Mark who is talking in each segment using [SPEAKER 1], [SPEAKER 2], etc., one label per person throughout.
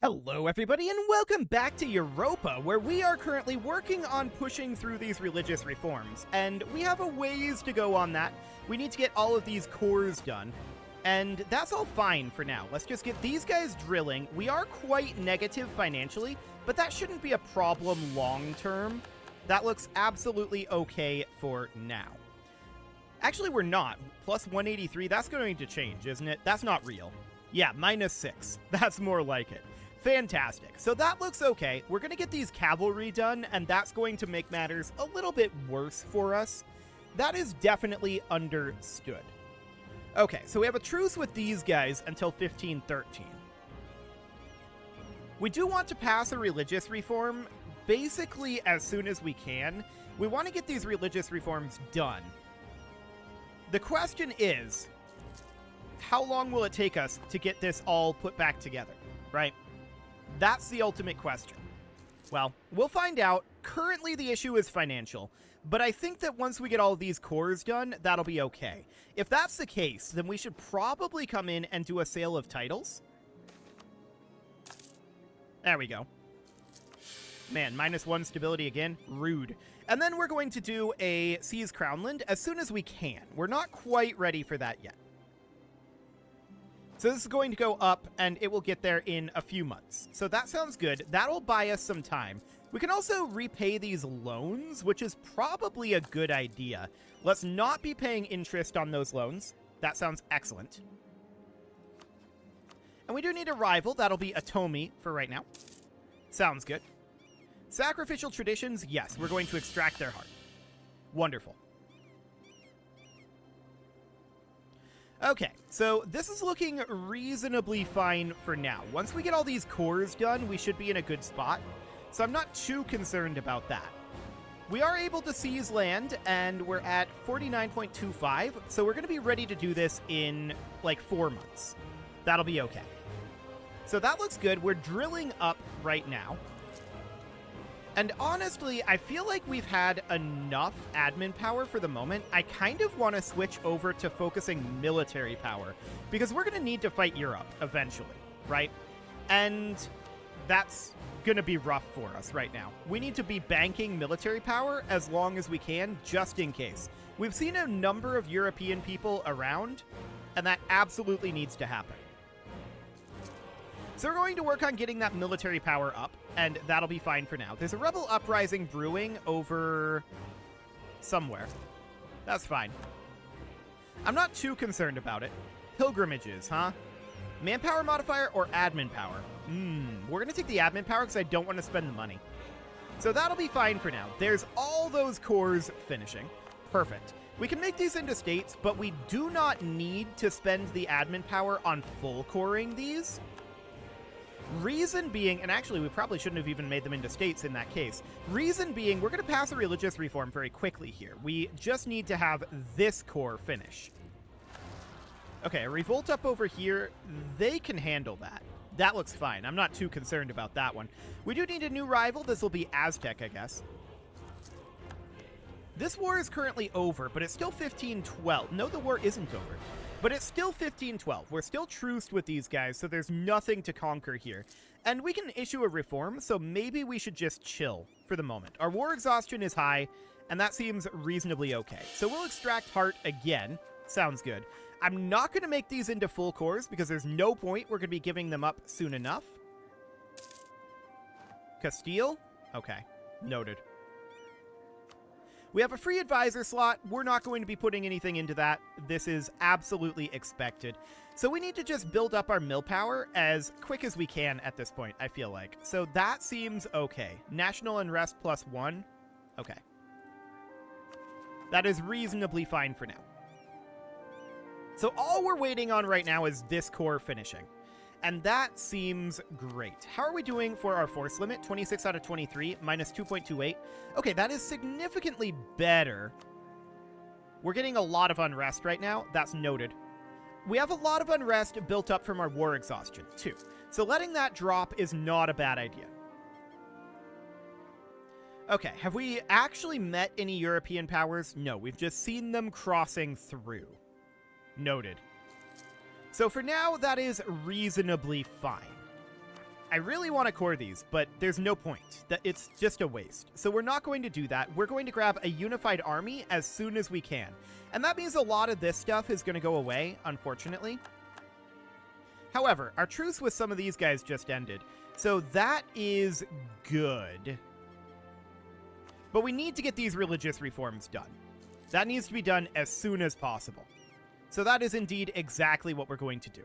[SPEAKER 1] Hello everybody and welcome back to Europa, where we are currently working on pushing through these religious reforms, and we have a ways to go on that. We need to get all of these cores done, and that's all fine for now. Let's just get these guys drilling. We are quite negative financially, but that shouldn't be a problem long term. That looks absolutely okay for now. Actually, we're not. Plus 183, that's going to change, isn't it? That's not real. Yeah, -6. That's more like it. Fantastic. So that looks okay. We're going to get these cavalry done, and that's going to make matters a little bit worse for us. That is definitely understood. Okay, so we have a truce with these guys until 1513. We do want to pass a religious reform basically as soon as we can. We want to get these religious reforms done. The question is, how long will it take us to get this all put back together, right? That's the ultimate question. Well, we'll find out. Currently, the issue is financial, but I think that once we get all of these cores done, that'll be okay. If that's the case, then we should probably come in and do a sale of titles. There we go. Man, -1 stability again. Rude. And then we're going to do a Seize Crownland as soon as we can. We're not quite ready for that yet. So this is going to go up, and it will get there in a few months. So that sounds good. That'll buy us some time. We can also repay these loans, which is probably a good idea. Let's not be paying interest on those loans. That sounds excellent. And we do need a rival. That'll be Atomi for right now. Sounds good. Sacrificial traditions, yes, we're going to extract their heart. Wonderful. Okay, so this is looking reasonably fine for now. Once we get all these cores done, we should be in a good spot. So I'm not too concerned about that. We are able to seize land, and we're at 49.25, so we're going to be ready to do this in, like, 4 months. That'll be okay. So that looks good. We're drilling up right now. And honestly, I feel like we've had enough admin power for the moment. I kind of want to switch over to focusing military power, because we're going to need to fight Europe eventually, right? And that's going to be rough for us right now. We need to be banking military power as long as we can, just in case. We've seen a number of European people around, and that absolutely needs to happen. So we're going to work on getting that military power up, and that'll be fine for now. There's a rebel uprising brewing over somewhere. That's fine. I'm not too concerned about it. Pilgrimages, huh? Manpower modifier or admin power? We're going to take the admin power because I don't want to spend the money. So that'll be fine for now. There's all those cores finishing. Perfect. We can make these into states, but we do not need to spend the admin power on full coring these. Reason being, and actually we probably shouldn't have even made them into states in that case. Reason being, we're going to pass a religious reform very quickly here. We just need to have this core finish. Okay, a revolt up over here, they can handle that. That looks fine. I'm not too concerned about that one. We do need a new rival. This will be Aztec, I guess. This war is currently over, but it's still 1512. No, the war isn't over. But it's still 1512. We're still truced with these guys, so there's nothing to conquer here. And we can issue a reform, so maybe we should just chill for the moment. Our war exhaustion is high, and that seems reasonably okay. So we'll extract heart again. Sounds good. I'm not going to make these into full cores, because there's no point. We're going to be giving them up soon enough. Castile? Okay. Noted. We have a free advisor slot. We're not going to be putting anything into that. This is absolutely expected. So we need to just build up our mill power as quick as we can at this point, I feel like. So that seems okay. National unrest +1. Okay. That is reasonably fine for now. So all we're waiting on right now is this core finishing. And that seems great. How are we doing for our force limit? 26 out of 23, -2.28. Okay, that is significantly better. We're getting a lot of unrest right now. That's noted. We have a lot of unrest built up from our war exhaustion, too. So letting that drop is not a bad idea. Okay, have we actually met any European powers? No, we've just seen them crossing through. Noted. So for now, that is reasonably fine. I really want to core these, but there's no point. It's just a waste. So we're not going to do that. We're going to grab a unified army as soon as we can. And that means a lot of this stuff is going to go away, unfortunately. However, our truce with some of these guys just ended. So that is good. But we need to get these religious reforms done. That needs to be done as soon as possible. So that is indeed exactly what we're going to do.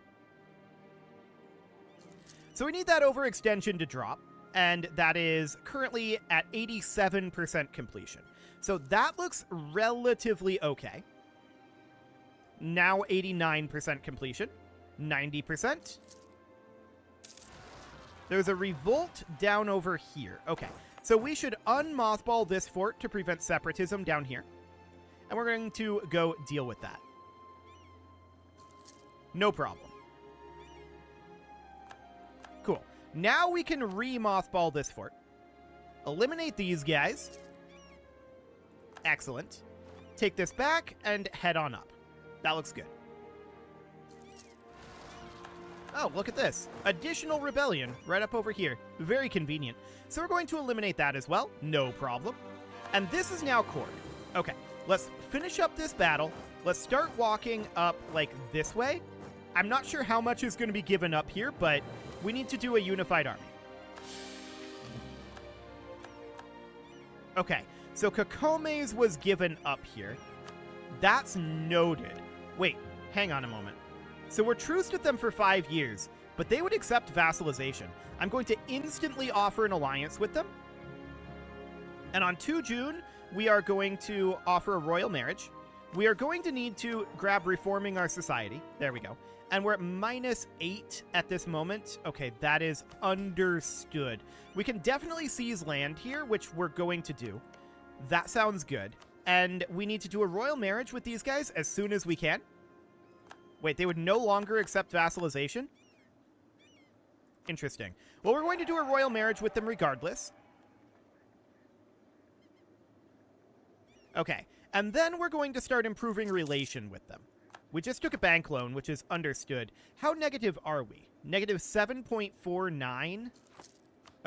[SPEAKER 1] So we need that overextension to drop, and that is currently at 87% completion. So that looks relatively okay. Now 89% completion, 90%. There's a revolt down over here. Okay, so we should unmothball this fort to prevent separatism down here. And we're going to go deal with that. No problem. Cool. Now we can re-mothball this fort. Eliminate these guys. Excellent. Take this back and head on up. That looks good. Oh, look at this. Additional rebellion right up over here. Very convenient. So we're going to eliminate that as well. No problem. And this is now cored. Okay, let's finish up this battle. Let's start walking up like this way. I'm not sure how much is going to be given up here, but we need to do a unified army. Okay, so Kakomes was given up here. That's noted. Wait, hang on a moment. So we're truced with them for 5 years, but they would accept vassalization. I'm going to instantly offer an alliance with them. And on 2 June, we are going to offer a royal marriage. We are going to need to grab reforming our society. There we go. And we're at -8 at this moment. Okay, that is understood. We can definitely seize land here, which we're going to do. That sounds good. And we need to do a royal marriage with these guys as soon as we can. Wait, they would no longer accept vassalization? Interesting. Well, we're going to do a royal marriage with them regardless. Okay, and then we're going to start improving relation with them. We just took a bank loan, which is understood. How negative are we? -7.49?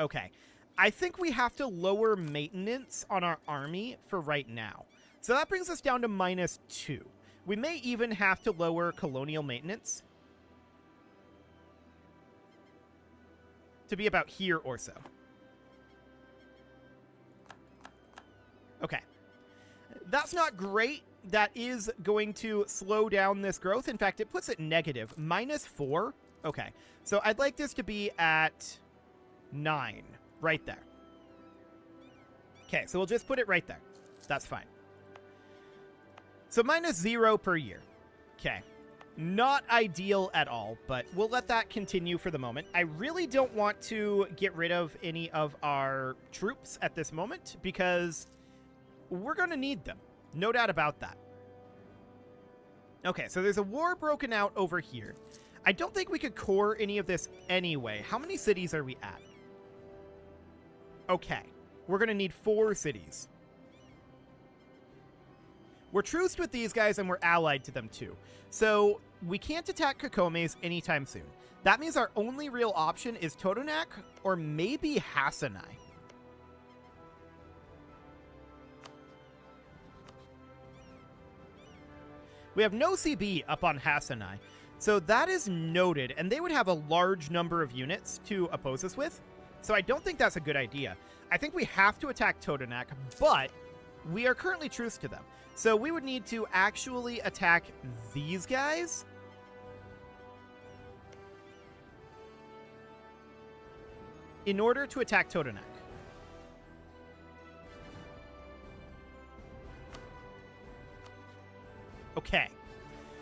[SPEAKER 1] Okay. I think we have to lower maintenance on our army for right now. So that brings us down to -2. We may even have to lower colonial maintenance to be about here or so. Okay. That's not great. That is going to slow down this growth. In fact, it puts it negative. -4? Okay. So I'd like this to be at 9. Right there. Okay, so we'll just put it right there. That's fine. So -0 per year. Okay. Not ideal at all, but we'll let that continue for the moment. I really don't want to get rid of any of our troops at this moment because we're going to need them. No doubt about that. Okay, so there's a war broken out over here. I don't think we could core any of this anyway. How many cities are we at? Okay, we're going to need 4 cities. We're truced with these guys and we're allied to them too. So we can't attack Kakomes anytime soon. That means our only real option is Totonac or maybe Hassanai. We have no CB up on Hassanai, so that is noted, and they would have a large number of units to oppose us with, so I don't think that's a good idea. I think we have to attack Totonac, but we are currently truced to them, so we would need to actually attack these guys. In order to attack Totonac. Okay,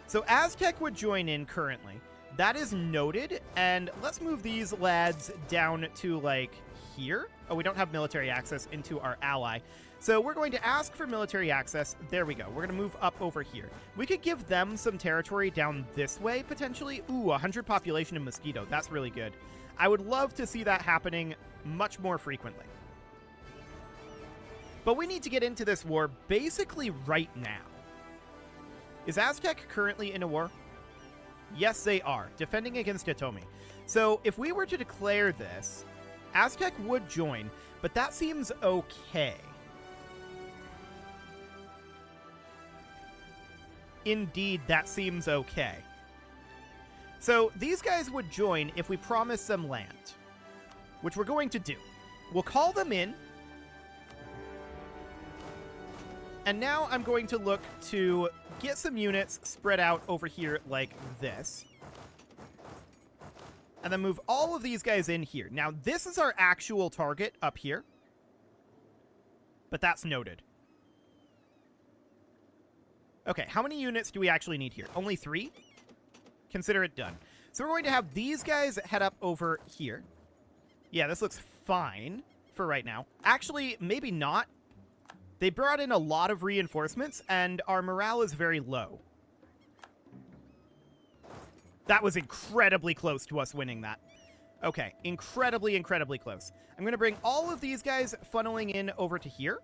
[SPEAKER 1] so Aztec would join in currently. That is noted, and let's move these lads down to, like, here. Oh, we don't have military access into our ally. So we're going to ask for military access. There we go. We're going to move up over here. We could give them some territory down this way, potentially. Ooh, 100 population in Mosquito. That's really good. I would love to see that happening much more frequently. But we need to get into this war basically right now. Is Aztec currently in a war? Yes, they are. Defending against Itomi. So if we were to declare this, Aztec would join, but that seems okay. Indeed, that seems okay. So these guys would join if we promise them land, which we're going to do. We'll call them in. And now I'm going to look to get some units spread out over here like this. And then move all of these guys in here. Now, this is our actual target up here. But that's noted. Okay, how many units do we actually need here? Only 3? Consider it done. So we're going to have these guys head up over here. Yeah, this looks fine for right now. Actually, maybe not. They brought in a lot of reinforcements, and our morale is very low. That was incredibly close to us winning that. Okay, incredibly, incredibly close. I'm going to bring all of these guys funneling in over to here.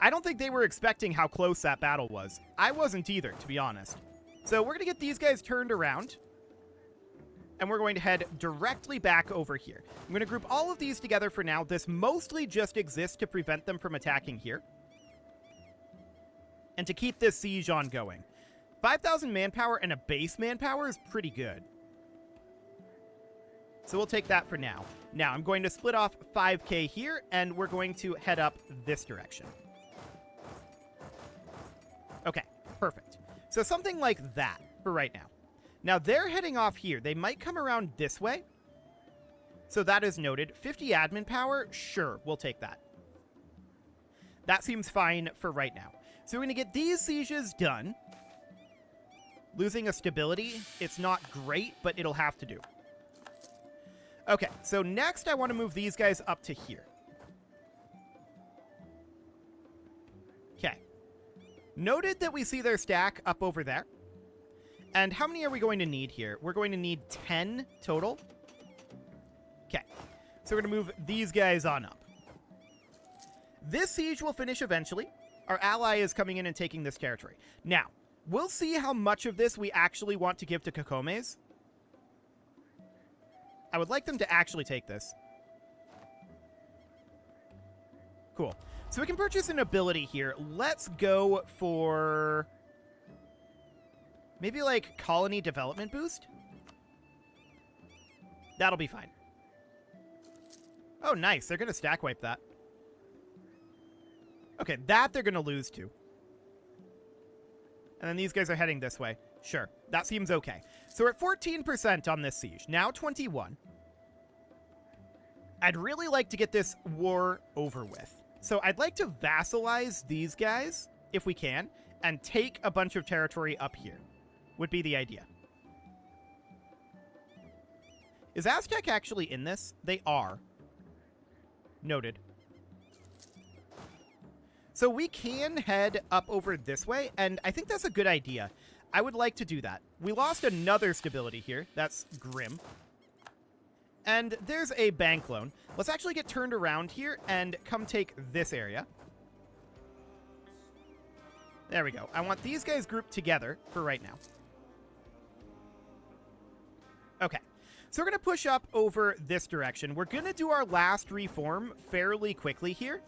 [SPEAKER 1] I don't think they were expecting how close that battle was. I wasn't either, to be honest. So we're going to get these guys turned around. And we're going to head directly back over here. I'm going to group all of these together for now. This mostly just exists to prevent them from attacking here. And to keep this siege ongoing. 5,000 manpower and a base manpower is pretty good. So we'll take that for now. Now, I'm going to split off 5k here, and we're going to head up this direction. Okay, perfect. So something like that for right now. Now, they're heading off here. They might come around this way. So that is noted. 50 admin power? Sure, we'll take that. That seems fine for right now. So we're going to get these sieges done. Losing a stability, it's not great, but it'll have to do. Okay, so next I want to move these guys up to here. Okay. Noted that we see their stack up over there. And how many are we going to need here? We're going to need 10 total. Okay. So we're going to move these guys on up. This siege will finish eventually. Our ally is coming in and taking this territory. Now, we'll see how much of this we actually want to give to Kokomes. I would like them to actually take this. Cool. So we can purchase an ability here. Let's go for... maybe like colony development boost? That'll be fine. Oh, nice. They're going to stack wipe that. Okay, that they're going to lose to. And then these guys are heading this way. Sure, that seems okay. So we're at 14% on this siege. Now 21. I'd really like to get this war over with. So I'd like to vassalize these guys, if we can, and take a bunch of territory up here. Would be the idea. Is Aztec actually in this? They are. Noted. So we can head up over this way, and I think that's a good idea. I would like to do that. We lost another stability here. That's grim. And there's a bank loan. Let's actually get turned around here and come take this area. There we go. I want these guys grouped together for right now. Okay. So we're going to push up over this direction. We're going to do our last reform fairly quickly here.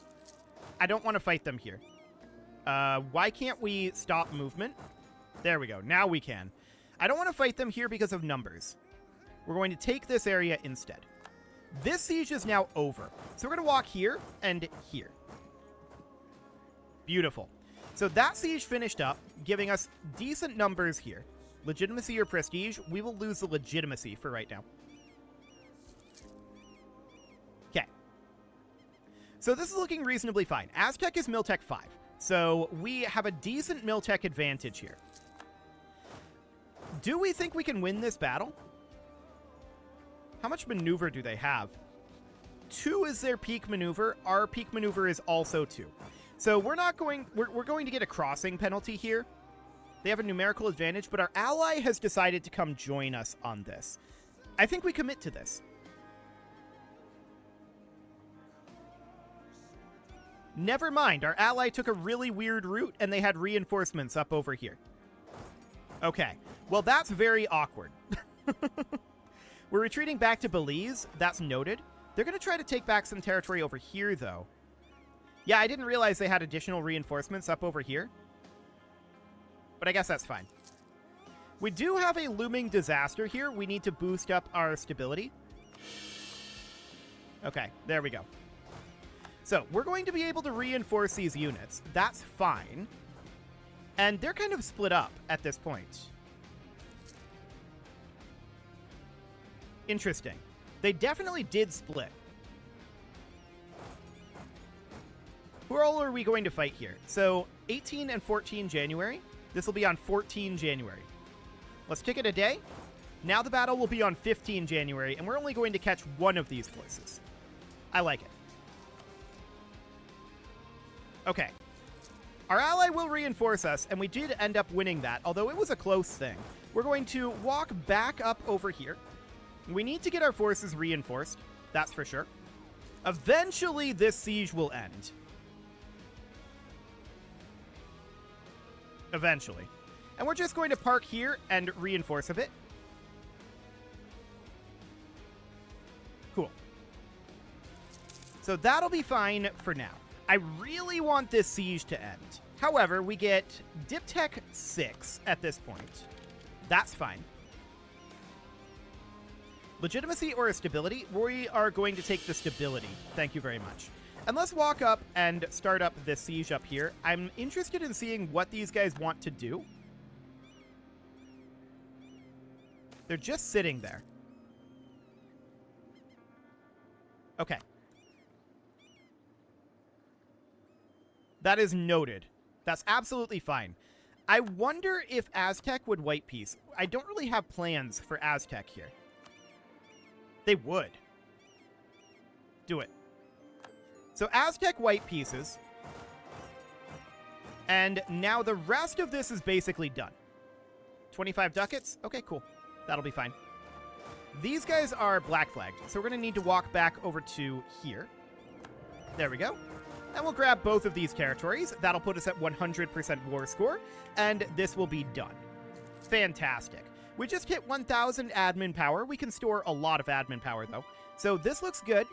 [SPEAKER 1] I don't want to fight them here. Why can't we stop movement? There we go. Now we can. I don't want to fight them here because of numbers. We're going to take this area instead. This siege is now over. So we're going to walk here and here. Beautiful. So that siege finished up, giving us decent numbers here. Legitimacy or prestige, we will lose the legitimacy for right now. Okay. So this is looking reasonably fine. Aztec is Miltech 5. So we have a decent Miltech advantage here. Do we think we can win this battle? How much maneuver do they have? 2 is their peak maneuver. Our peak maneuver is also 2. So we're going to get a crossing penalty here. They have a numerical advantage, but our ally has decided to come join us on this. I think we commit to this. Never mind, our ally took a really weird route and they had reinforcements up over here. Okay, well that's very awkward. We're retreating back to Belize, that's noted. They're going to try to take back some territory over here, though. Yeah, I didn't realize they had additional reinforcements up over here. But I guess that's fine. We do have a looming disaster here. We need to boost up our stability. Okay, there we go. So, we're going to be able to reinforce these units. That's fine. And they're kind of split up at this point. Interesting. They definitely did split. Who all are we going to fight here? So, 18 and 14 January. This will be on 14 January. Let's tick it a day. Now the battle will be on 15 January, and we're only going to catch one of these forces. I like it. Okay. Our ally will reinforce us, and we did end up winning that, although it was a close thing. We're going to walk back up over here. We need to get our forces reinforced, that's for sure. Eventually, this siege will end. Eventually. And we're just going to park here and reinforce a bit. Cool. So that'll be fine for now. I really want this siege to end. However, we get Diptech 6 at this point. That's fine. Legitimacy or stability? We are going to take the stability. Thank you very much. And let's walk up and start up this siege up here. I'm interested in seeing what these guys want to do. They're just sitting there. Okay. That is noted. That's absolutely fine. I wonder if Aztec would white peace. I don't really have plans for Aztec here. They would. Do it. So Aztec white pieces. And now the rest of this is basically done. 25 ducats? Okay, cool. That'll be fine. These guys are black flagged, so we're going to need to walk back over to here. There we go. And we'll grab both of these territories. That'll put us at 100% war score, and this will be done. Fantastic. We just hit 1,000 admin power. We can store a lot of admin power, though. So this looks good.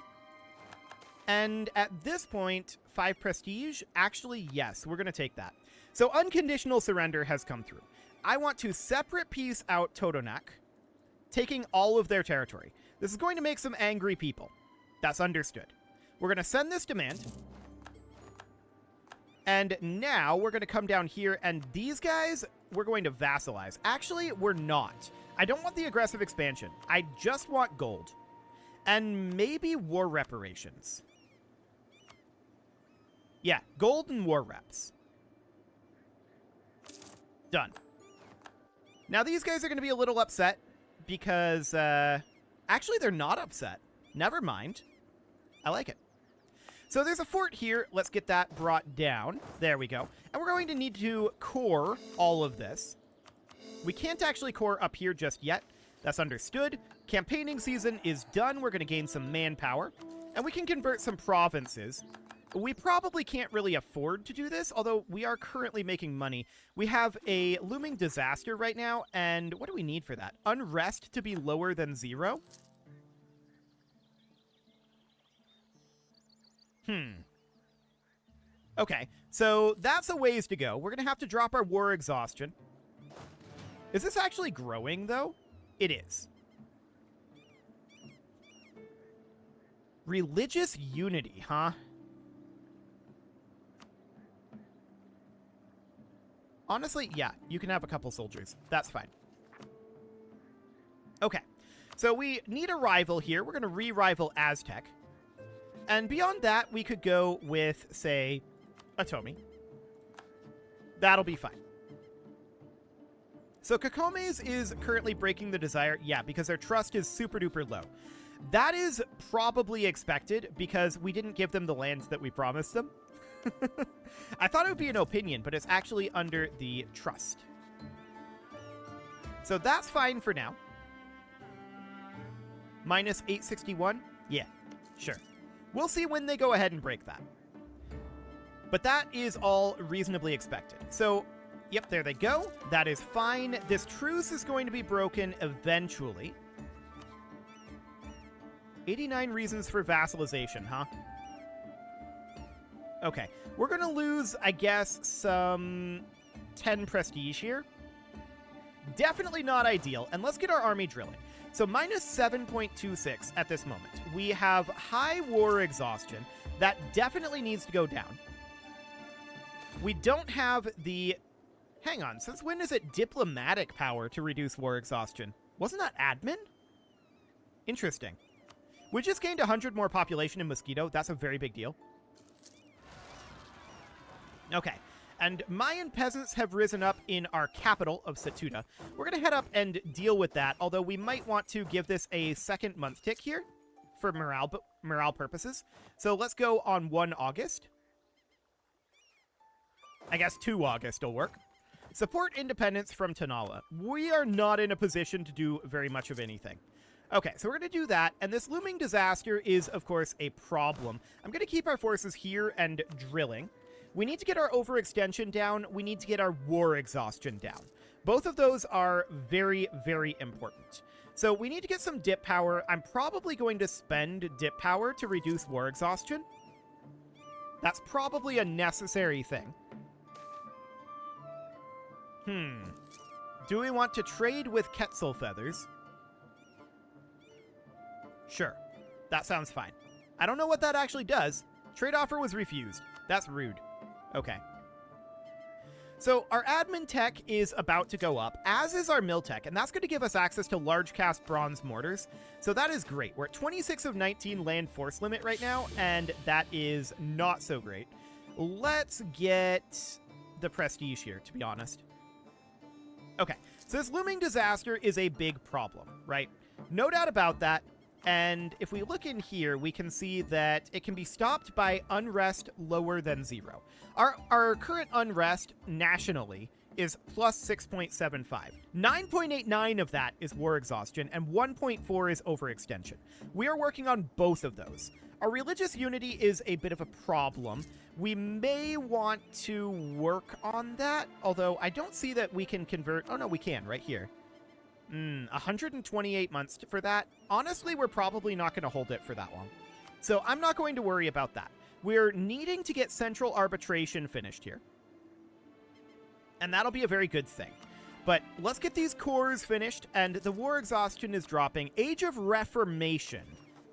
[SPEAKER 1] And at this point, 5 prestige. Actually, yes, we're going to take that. So unconditional surrender has come through. I want to separate piece out Totonac, taking all of their territory. This is going to make some angry people. That's understood. We're going to send this demand. And now we're going to come down here, and these guys, we're going to vassalize. Actually, we're not. I don't want the aggressive expansion. I just want gold. And maybe war reparations. Yeah, gold and war reps. Done. Now these guys are going to be a little upset because, actually they're not upset. Never mind. I like it. So there's a fort here. Let's get that brought down. There we go. And we're going to need to core all of this. We can't actually core up here just yet. That's understood. Campaigning season is done. We're going to gain some manpower. And we can convert some provinces. We probably can't really afford to do this, although we are currently making money. We have a looming disaster right now, and what do we need for that? Unrest to be lower than 0? Okay, so that's a ways to go. We're going to have to drop our war exhaustion. Is this actually growing, though? It is. Religious unity, huh? Honestly, yeah, you can have a couple soldiers. That's fine. Okay, so we need a rival here. We're going to re-rival Aztec. And beyond that, we could go with, say, Atomi. That'll be fine. So Kakomes is currently breaking the desire. Yeah, because their trust is super duper low. That is probably expected because we didn't give them the lands that we promised them. I thought it would be an opinion, but it's actually under the trust. So that's fine for now. Minus 861? Yeah, sure. We'll see when they go ahead and break that. But that is all reasonably expected. So, yep, there they go. That is fine. This truce is going to be broken eventually. 89 reasons for vassalization, huh? Okay. We're going to lose, I guess, some 10 prestige here. Definitely not ideal. And let's get our army drilling. So minus 7.26 at this moment. We have high war exhaustion. That definitely needs to go down. We don't have the... Hang on. Since when is it diplomatic power to reduce war exhaustion? Wasn't that admin? Interesting. We just gained 100 more population in Mosquito. That's a very big deal. Okay. And Mayan peasants have risen up in our capital of Satuda. We're going to head up and deal with that, although we might want to give this a second month tick here for morale purposes. So let's go on 1 August. I guess 2 August will work. Support independence from Tanala. We are not in a position to do very much of anything. Okay, so we're going to do that, and this looming disaster is, of course, a problem. I'm going to keep our forces here and drilling. We need to get our overextension down. We need to get our war exhaustion down. Both of those are very, very important. So we need to get some dip power. I'm probably going to spend dip power to reduce war exhaustion. That's probably a necessary thing. Do we want to trade with Quetzal feathers? Sure. That sounds fine. I don't know what that actually does. Trade offer was refused. That's rude. Okay. So our admin tech is about to go up, as is our mill tech, and that's going to give us access to large cast bronze mortars. So that is great. We're at 26 of 19 land force limit right now, and that is not so great. Let's get the prestige here, to be honest. Okay, so this looming disaster is a big problem, right? No doubt about that. And if we look in here, we can see that it can be stopped by unrest lower than 0. Our current unrest nationally is plus 6.75. 9.89 of that is war exhaustion, and 1.4 is overextension. We are working on both of those. Our religious unity is a bit of a problem. We may want to work on that, although I don't see that we can convert... Oh, no, we can, right here. 128 months for that. Honestly, we're probably not going to hold it for that long. So I'm not going to worry about that. We're needing to get central arbitration finished here. And that'll be a very good thing. But let's get these cores finished, and the war exhaustion is dropping. Age of Reformation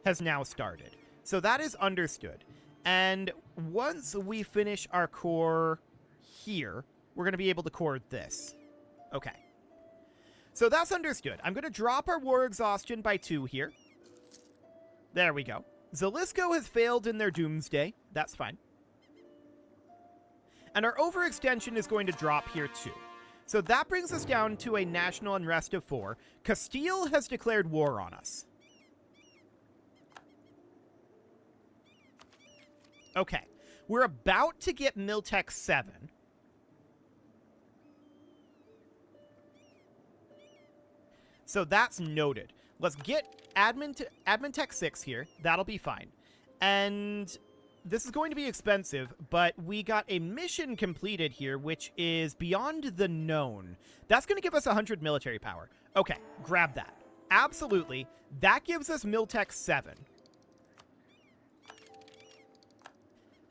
[SPEAKER 1] has now started. So that is understood. And once we finish our core here, we're going to be able to core this. Okay. So that's understood. I'm going to drop our war exhaustion by 2 here. There we go. Zalisco has failed in their doomsday. That's fine. And our overextension is going to drop here too. So that brings us down to a national unrest of 4. Castile has declared war on us. Okay. We're about to get Miltech 7. So that's noted. Let's get Admin Tech 6 here. That'll be fine. And this is going to be expensive, but we got a mission completed here, which is Beyond the Known. That's going to give us 100 military power. Okay, grab that. Absolutely. That gives us Miltech 7.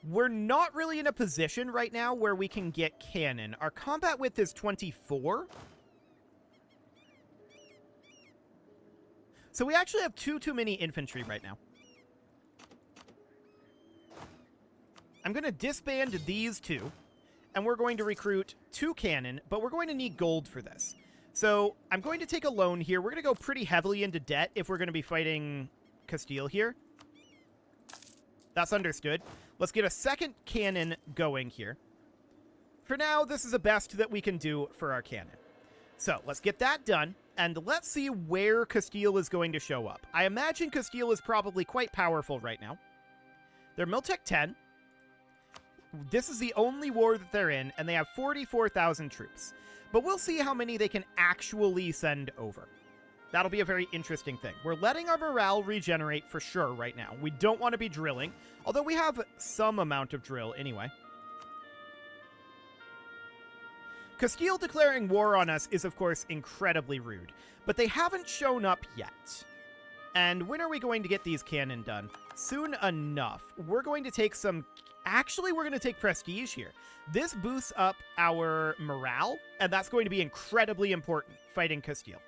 [SPEAKER 1] We're not really in a position right now where we can get cannon. Our combat width is 24. So we actually have too many infantry right now. I'm going to disband these 2, and we're going to recruit 2 cannon, but we're going to need gold for this. So I'm going to take a loan here. We're going to go pretty heavily into debt if we're going to be fighting Castile here. That's understood. Let's get a second cannon going here. For now, this is the best that we can do for our cannon. So let's get that done. And let's see where Castile is going to show up. I imagine Castile is probably quite powerful right now. They're Miltech 10. This is the only war that they're in, and they have 44,000 troops. But we'll see how many they can actually send over. That'll be a very interesting thing. We're letting our morale regenerate for sure right now. We don't want to be drilling, although we have some amount of drill anyway. Castile declaring war on us is, of course, incredibly rude, but they haven't shown up yet. And when are we going to get these cannon done? Soon enough. We're going to take some... Actually, we're going to take prestige here. This boosts up our morale, and that's going to be incredibly important fighting Castile.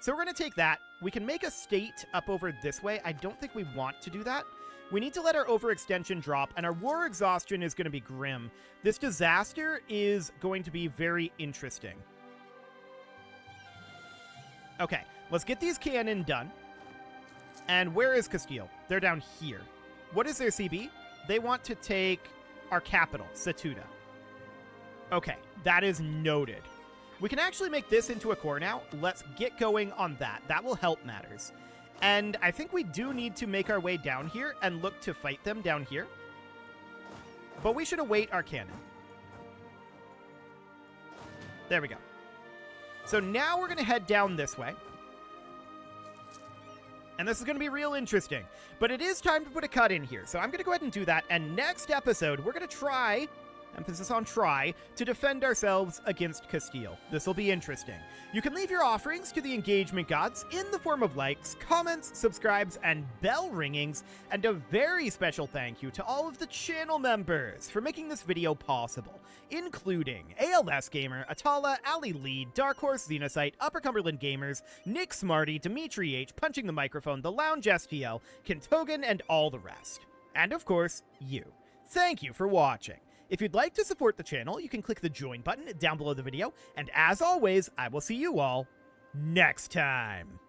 [SPEAKER 1] So we're going to take that. We can make a state up over this way. I don't think we want to do that. We need to let our overextension drop, and our war exhaustion is going to be grim. This disaster is going to be very interesting. Okay, let's get these cannon done. And where is Castile? They're down here. What is their CB? They want to take our capital, Satuda. Okay, that is noted. We can actually make this into a core now. Let's get going on that. That will help matters. And I think we do need to make our way down here and look to fight them down here. But we should await our cannon. There we go. So now we're going to head down this way. And this is going to be real interesting. But it is time to put a cut in here. So I'm going to go ahead and do that. And next episode, we're going to try, emphasis on try, to defend ourselves against Castile. This will be interesting. You can leave your offerings to the engagement gods in the form of likes, comments, subscribes, and bell ringings. And a very special thank you to all of the channel members for making this video possible, including ALS Gamer, Atala, Ali Lee, Dark Horse Xenocyte, Upper Cumberland Gamers, Nick Smarty, Dimitri H, Punching the Microphone, The Lounge STL, Kentogan, and all the rest. And of course, you. Thank you for watching. If you'd like to support the channel, you can click the join button down below the video, and as always, I will see you all next time.